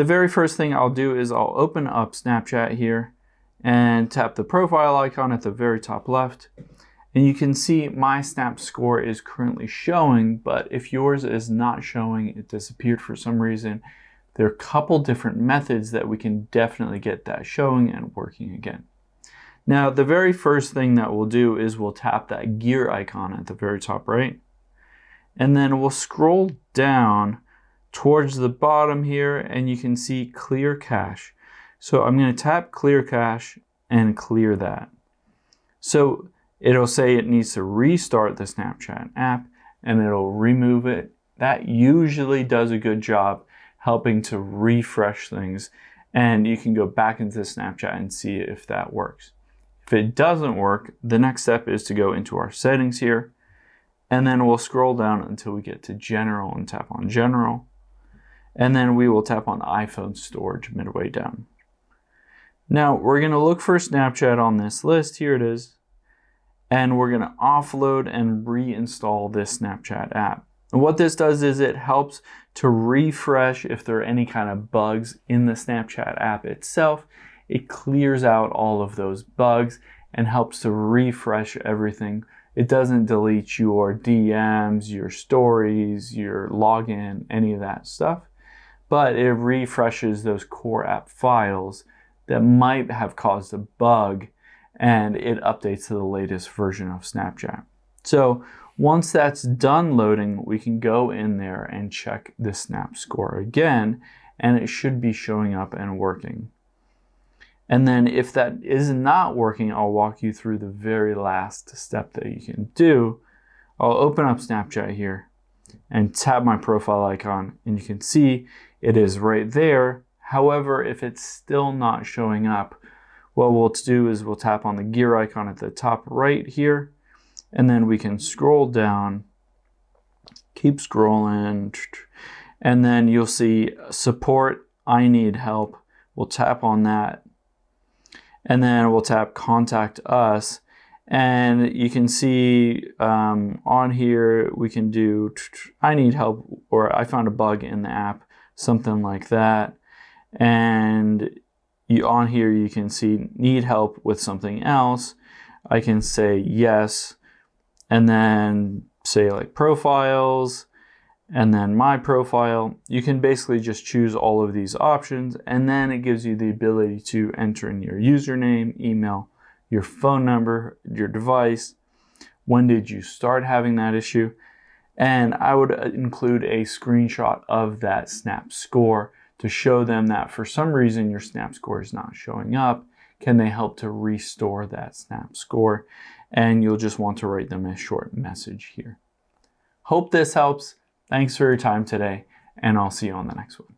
the very first thing I'll do is I'll open up Snapchat here and tap the profile icon at the very top left. And you can see my Snap score is currently showing, but if yours is not showing, it disappeared for some reason, there are a couple different methods that we can definitely get that showing and working again. Now, the very first thing that we'll do is we'll tap that gear icon at the very top right. And then we'll scroll down towards the bottom here and you can see clear cache. So I'm going to tap clear cache and clear that. So it'll say it needs to restart the Snapchat app and it'll remove it. That usually does a good job helping to refresh things, and you can go back into Snapchat and see if that works. If it doesn't work, the next step is to go into our settings here, and then we'll scroll down until we get to general and tap on general, and then we will tap on iPhone storage midway down. Now we're going to look for Snapchat on this list. Here it is. And we're going to offload and reinstall this Snapchat app. And what this does is it helps to refresh if there are any kind of bugs in the Snapchat app itself. It clears out all of those bugs and helps to refresh everything. It doesn't delete your DMs, your stories, your login, any of that stuff, but it refreshes those core app files that might have caused a bug, and it updates to the latest version of Snapchat. So once that's done loading, we can go in there and check the Snap score again, and it should be showing up and working. And then if that is not working, I'll walk you through the very last step that you can do. I'll open up Snapchat here and tap my profile icon, and you can see it is right there. However, if it's still not showing up, what we'll do is we'll tap on the gear icon at the top right here, and then we can scroll down, keep scrolling, and then you'll see support, I need help. We'll tap on that, and then we'll tap contact us, and you can see on here we can do I need help, or I found a bug in the app, something like that. And on here you can see need help with something else. I can say yes, and then say like profiles, and then my profile. You can basically just choose all of these options, and then it gives you the ability to enter in your username, email, your phone number, your device, when did you start having that issue, and I would include a screenshot of that Snap score to show them that for some reason your Snap score is not showing up. Can they help to restore that Snap score? And you'll just want to write them a short message here. Hope this helps. Thanks for your time today, and I'll see you on the next one.